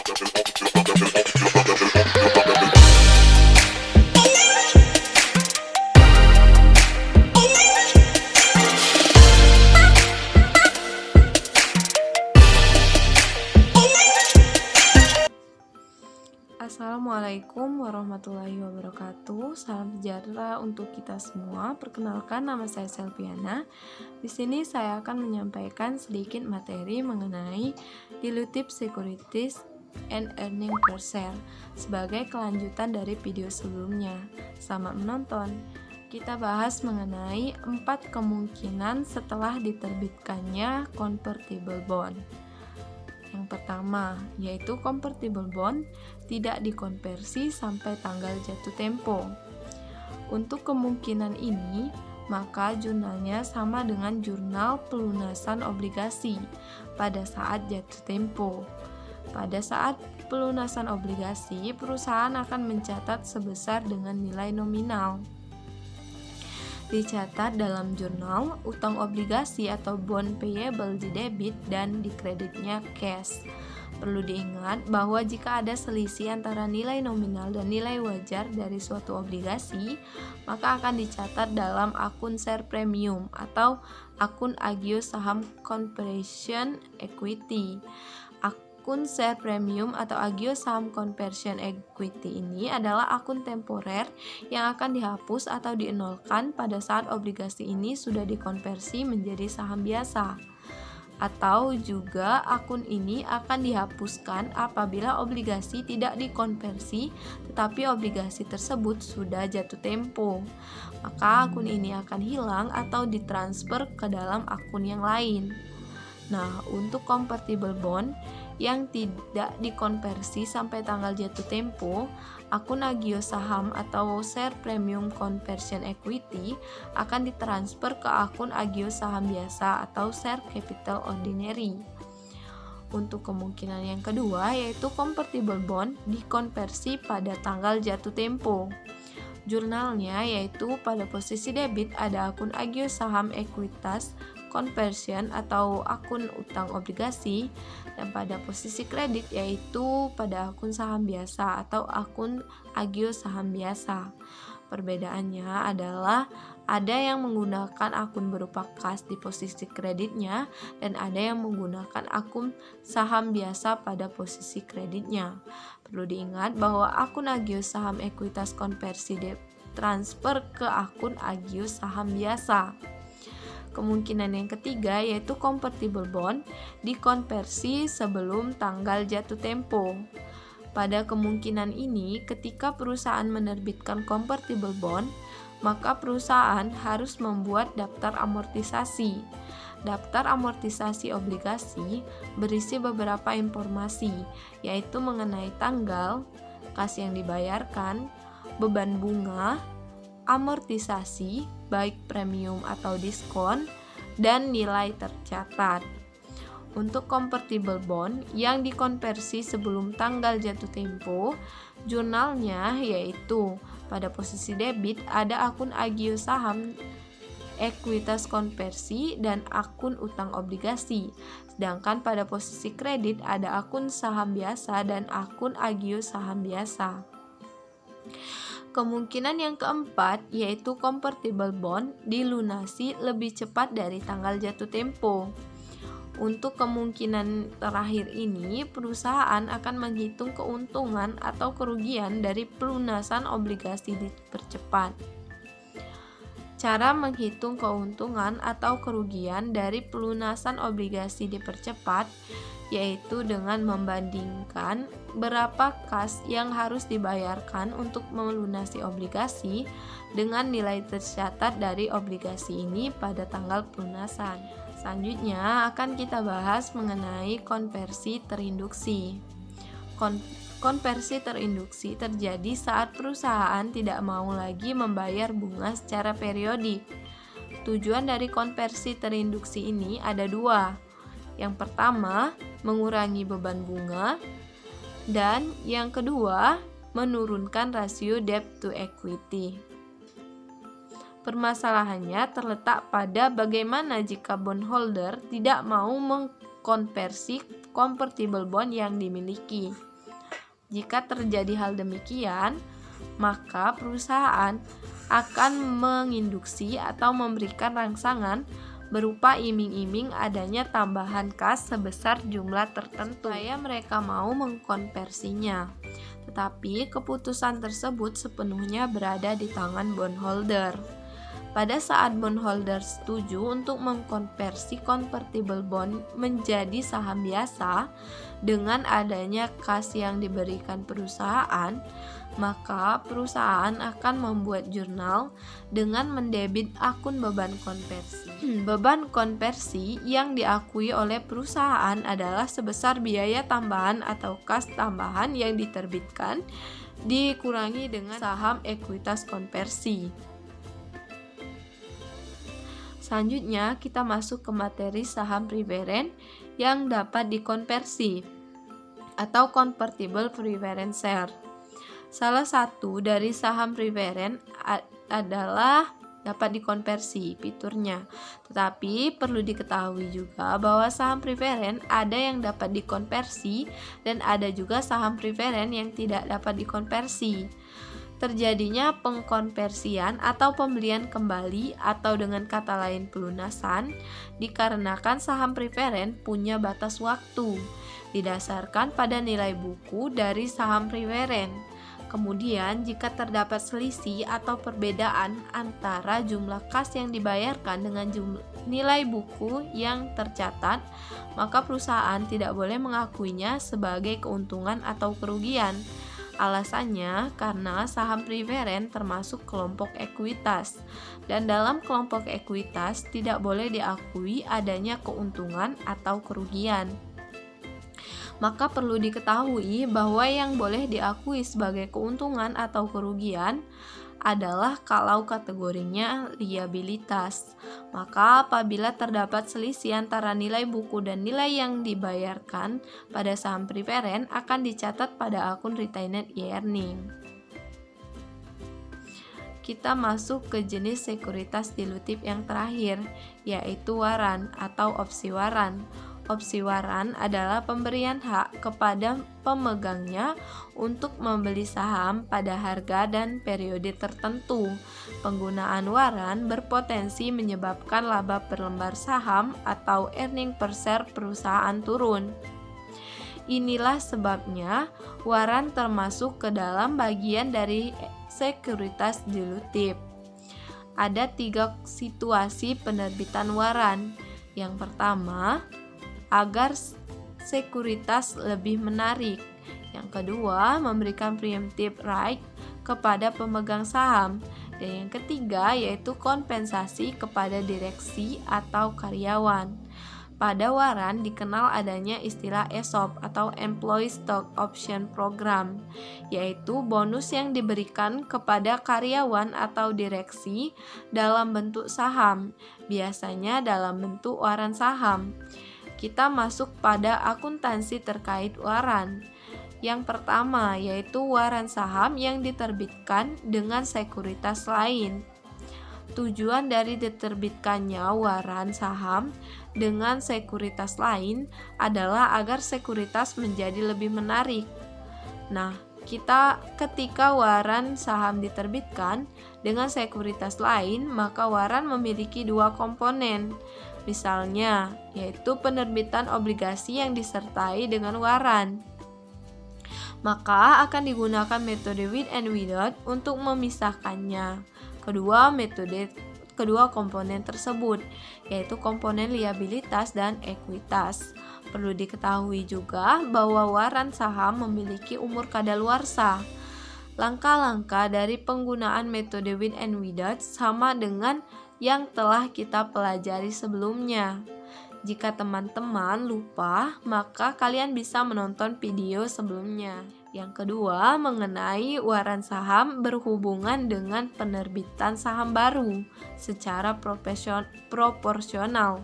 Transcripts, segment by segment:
Assalamualaikum warahmatullahi wabarakatuh. Salam sejahtera untuk kita semua. Perkenalkan, nama saya Selviana. Di sini saya akan menyampaikan sedikit materi mengenai Dilutive Securities and Earning per Share sebagai kelanjutan dari video sebelumnya. Selamat menonton. Kita bahas mengenai 4 kemungkinan setelah diterbitkannya convertible bond. Yang pertama, yaitu convertible bond tidak dikonversi sampai tanggal jatuh tempo. Untuk kemungkinan ini, maka jurnalnya sama dengan jurnal pelunasan obligasi pada saat jatuh tempo. Pada saat pelunasan obligasi, perusahaan akan mencatat sebesar dengan nilai nominal. Dicatat dalam jurnal, utang obligasi atau bond payable di debit dan di kreditnya cash. Perlu diingat bahwa jika ada selisih antara nilai nominal dan nilai wajar dari suatu obligasi, maka akan dicatat dalam akun share premium atau akun agio saham conversion equity. Akun share premium atau agio saham conversion equity ini adalah akun temporer yang akan dihapus atau dienolkan pada saat obligasi ini sudah dikonversi menjadi saham biasa. Atau juga akun ini akan dihapuskan apabila obligasi tidak dikonversi tetapi obligasi tersebut sudah jatuh tempo. Maka akun ini akan hilang atau ditransfer ke dalam akun yang lain. Nah, untuk convertible bond yang tidak dikonversi sampai tanggal jatuh tempo, akun agio saham atau share premium conversion equity akan ditransfer ke akun agio saham biasa atau share capital ordinary. Untuk kemungkinan yang kedua, yaitu convertible bond dikonversi pada tanggal jatuh tempo. Jurnalnya yaitu pada posisi debit ada akun agio saham ekuitas conversion atau akun utang obligasi, dan pada posisi kredit yaitu pada akun saham biasa atau akun agio saham biasa. Perbedaannya adalah ada yang menggunakan akun berupa kas di posisi kreditnya dan ada yang menggunakan akun saham biasa pada posisi kreditnya. Perlu diingat bahwa akun agio saham ekuitas konversi transfer ke akun agio saham biasa. Kemungkinan yang ketiga yaitu convertible bond dikonversi sebelum tanggal jatuh tempo. Pada kemungkinan ini, ketika perusahaan menerbitkan convertible bond, maka perusahaan harus membuat daftar amortisasi. Daftar amortisasi obligasi berisi beberapa informasi, yaitu mengenai tanggal, kas yang dibayarkan, beban bunga, amortisasi, baik premium atau diskon, dan nilai tercatat. Untuk convertible bond yang dikonversi sebelum tanggal jatuh tempo, jurnalnya yaitu pada posisi debit ada akun agio saham ekuitas konversi dan akun utang obligasi. Sedangkan pada posisi kredit ada akun saham biasa dan akun agio saham biasa. Kemungkinan yang keempat yaitu convertible bond dilunasi lebih cepat dari tanggal jatuh tempo. Untuk kemungkinan terakhir ini, perusahaan akan menghitung keuntungan atau kerugian dari pelunasan obligasi dipercepat. Cara menghitung keuntungan atau kerugian dari pelunasan obligasi dipercepat yaitu dengan membandingkan berapa kas yang harus dibayarkan untuk melunasi obligasi dengan nilai tercatat dari obligasi ini pada tanggal pelunasan. Selanjutnya akan kita bahas mengenai konversi terinduksi. Konversi terinduksi terjadi saat perusahaan tidak mau lagi membayar bunga secara periodik. Tujuan dari konversi terinduksi ini ada dua. Yang pertama, mengurangi beban bunga, dan yang kedua, menurunkan rasio debt to equity. Permasalahannya terletak pada bagaimana jika bondholder tidak mau mengkonversi convertible bond yang dimiliki. Jika terjadi hal demikian, maka perusahaan akan menginduksi atau memberikan rangsangan berupa iming-iming adanya tambahan kas sebesar jumlah tertentu supaya mereka mau mengkonversinya. Tetapi keputusan tersebut sepenuhnya berada di tangan bondholder. Pada saat bondholder setuju untuk mengkonversi convertible bond menjadi saham biasa dengan adanya kas yang diberikan perusahaan, maka perusahaan akan membuat jurnal dengan mendebit akun beban konversi. Beban konversi yang diakui oleh perusahaan adalah sebesar biaya tambahan atau kas tambahan yang diterbitkan dikurangi dengan saham ekuitas konversi. Selanjutnya kita masuk ke materi saham preferen yang dapat dikonversi atau convertible preference share. Salah satu dari saham preferen adalah dapat dikonversi fiturnya. Tetapi perlu diketahui juga bahwa saham preferen ada yang dapat dikonversi dan ada juga saham preferen yang tidak dapat dikonversi. Terjadinya pengkonversian atau pembelian kembali atau dengan kata lain pelunasan dikarenakan saham preferen punya batas waktu didasarkan pada nilai buku dari saham preferen. Kemudian jika terdapat selisih atau perbedaan antara jumlah kas yang dibayarkan dengan nilai buku yang tercatat, maka perusahaan tidak boleh mengakuinya sebagai keuntungan atau kerugian. Alasannya karena saham preferen termasuk kelompok ekuitas dan dalam kelompok ekuitas tidak boleh diakui adanya keuntungan atau kerugian. Maka perlu diketahui bahwa yang boleh diakui sebagai keuntungan atau kerugian adalah kalau kategorinya liabilitas. Maka apabila terdapat selisih antara nilai buku dan nilai yang dibayarkan pada saham preferen akan dicatat pada akun retained earning. Kita masuk ke jenis sekuritas dilutif yang terakhir, yaitu waran atau opsi waran. Opsi waran adalah pemberian hak kepada pemegangnya untuk membeli saham pada harga dan periode tertentu. Penggunaan waran berpotensi menyebabkan laba per lembar saham atau earning per share perusahaan turun. Inilah sebabnya waran termasuk ke dalam bagian dari sekuritas dilutif. Ada 3 situasi penerbitan waran. Yang pertama, agar sekuritas lebih menarik. Yang kedua, memberikan preemptive right kepada pemegang saham. Dan yang ketiga, yaitu kompensasi kepada direksi atau karyawan. Pada waran dikenal adanya istilah ESOP atau Employee Stock Option Program, yaitu bonus yang diberikan kepada karyawan atau direksi dalam bentuk saham, biasanya dalam bentuk waran saham. Kita masuk pada akuntansi terkait waran. Yang pertama yaitu waran saham yang diterbitkan dengan sekuritas lain. Tujuan dari diterbitkannya waran saham dengan sekuritas lain adalah agar sekuritas menjadi lebih menarik. Nah, ketika waran saham diterbitkan dengan sekuritas lain, maka waran memiliki 2 komponen. Misalnya, yaitu penerbitan obligasi yang disertai dengan waran. Maka akan digunakan metode with and without untuk memisahkannya. Kedua komponen tersebut, yaitu komponen liabilitas dan ekuitas. Perlu diketahui juga bahwa waran saham memiliki umur kadaluarsa. Langkah-langkah dari penggunaan metode with and without sama dengan yang telah kita pelajari sebelumnya. Jika teman-teman lupa, maka kalian bisa menonton video sebelumnya. Yang kedua, mengenai waran saham berhubungan dengan penerbitan saham baru secara proporsional.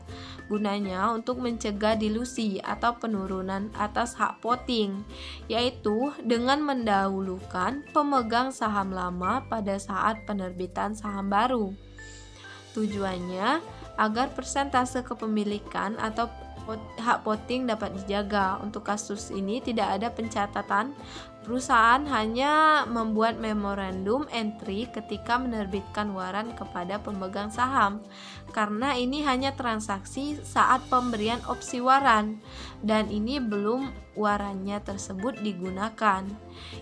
Gunanya untuk mencegah dilusi atau penurunan atas hak voting, yaitu dengan mendahulukan pemegang saham lama pada saat penerbitan saham baru. Tujuannya agar persentase kepemilikan atau hak voting dapat dijaga. Untuk kasus ini tidak ada pencatatan. Perusahaan hanya membuat memorandum entry ketika menerbitkan waran kepada pemegang saham, karena ini hanya transaksi saat pemberian opsi waran, dan ini belum warannya tersebut digunakan.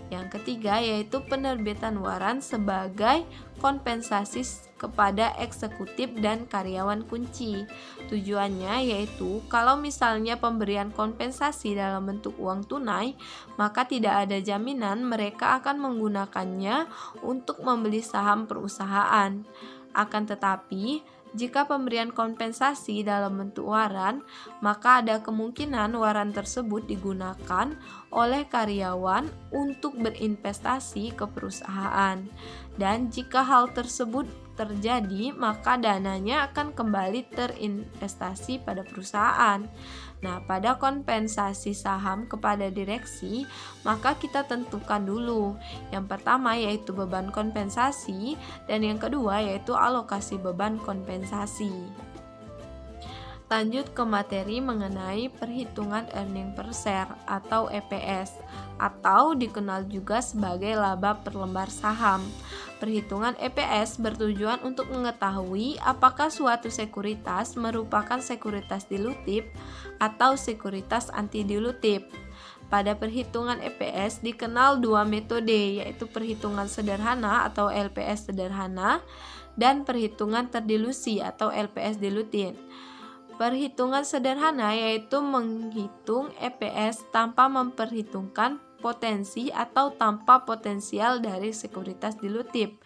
Yang ketiga yaitu penerbitan waran sebagai kompensasi kepada eksekutif dan karyawan kunci. Tujuannya yaitu kalau misalnya pemberian kompensasi dalam bentuk uang tunai, maka tidak ada jaminan mereka akan menggunakannya untuk membeli saham perusahaan. Akan tetapi, jika pemberian kompensasi dalam bentuk waran, maka ada kemungkinan waran tersebut digunakan oleh karyawan untuk berinvestasi ke perusahaan. Dan jika hal tersebut terjadi, maka dananya akan kembali terinvestasi pada perusahaan. Nah, pada kompensasi saham kepada direksi, maka kita tentukan dulu. Yang pertama yaitu beban kompensasi, dan yang kedua yaitu alokasi beban kompensasi. Lanjut ke materi mengenai perhitungan earning per share atau EPS, atau dikenal juga sebagai laba per lembar saham. Perhitungan EPS bertujuan untuk mengetahui apakah suatu sekuritas merupakan sekuritas dilutif atau sekuritas anti dilutif. Pada perhitungan EPS dikenal dua metode, yaitu perhitungan sederhana atau LPS sederhana dan perhitungan terdilusi atau LPS dilutin. Perhitungan sederhana yaitu menghitung EPS tanpa memperhitungkan potensi atau tanpa potensial dari sekuritas dilutif.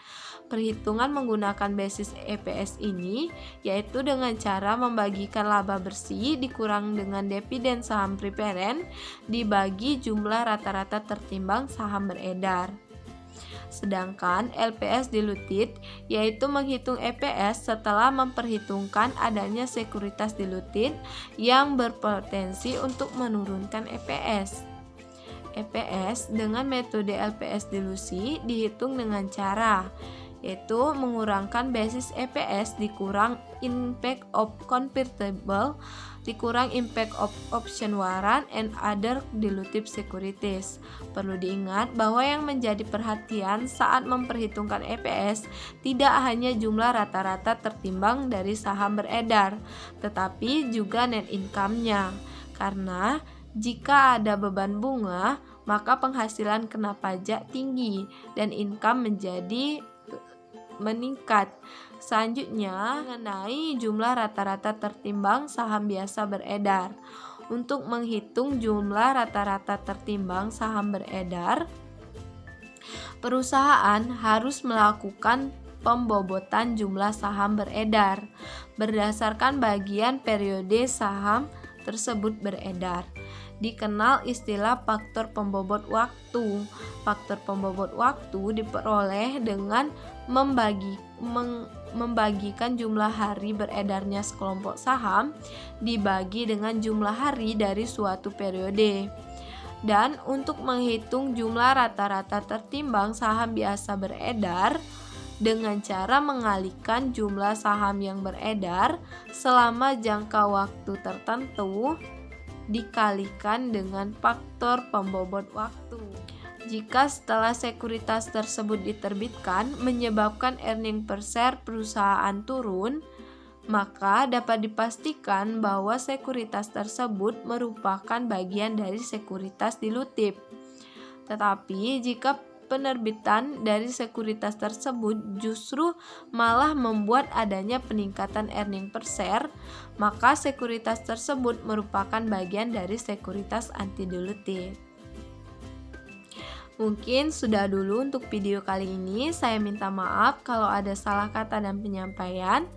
Perhitungan menggunakan basis EPS ini yaitu dengan cara membagikan laba bersih dikurang dengan dividen saham preferen dibagi jumlah rata-rata tertimbang saham beredar. Sedangkan LPS dilutit yaitu menghitung EPS setelah memperhitungkan adanya sekuritas dilutit yang berpotensi untuk menurunkan EPS. EPS dengan metode LPS dilusi dihitung dengan cara yaitu mengurangkan basis EPS dikurang impact of convertible dikurang impact of option warrant and other dilutive securities. Perlu diingat bahwa yang menjadi perhatian saat memperhitungkan EPS tidak hanya jumlah rata-rata tertimbang dari saham beredar, tetapi juga net income-nya. Karena jika ada beban bunga, maka penghasilan kena pajak tinggi dan income menjadi meningkat. Selanjutnya, mengenai jumlah rata-rata tertimbang saham biasa beredar. Untuk menghitung jumlah rata-rata tertimbang saham beredar, perusahaan harus melakukan pembobotan jumlah saham beredar berdasarkan bagian periode saham tersebut beredar. Dikenal istilah faktor pembobot waktu. Faktor pembobot waktu diperoleh dengan membagikan jumlah hari beredarnya sekelompok saham dibagi dengan jumlah hari dari suatu periode. Dan untuk menghitung jumlah rata-rata tertimbang saham biasa beredar dengan cara mengalihkan jumlah saham yang beredar selama jangka waktu tertentu dikalikan dengan faktor pembobot waktu. Jika setelah sekuritas tersebut diterbitkan menyebabkan earning per share perusahaan turun, maka dapat dipastikan bahwa sekuritas tersebut merupakan bagian dari sekuritas dilutif. Tetapi jika penerbitan dari sekuritas tersebut justru malah membuat adanya peningkatan earning per share, maka sekuritas tersebut merupakan bagian dari sekuritas anti dilutif. Mungkin sudah dulu untuk video kali ini. Saya minta maaf kalau ada salah kata dan penyampaian.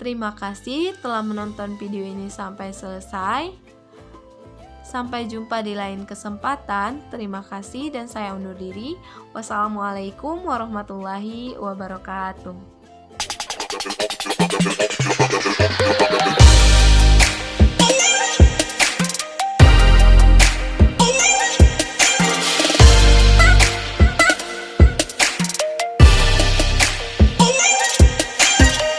Terima kasih telah menonton video ini sampai selesai. Sampai jumpa di lain kesempatan. Terima kasih dan saya undur diri. Wassalamualaikum warahmatullahi wabarakatuh.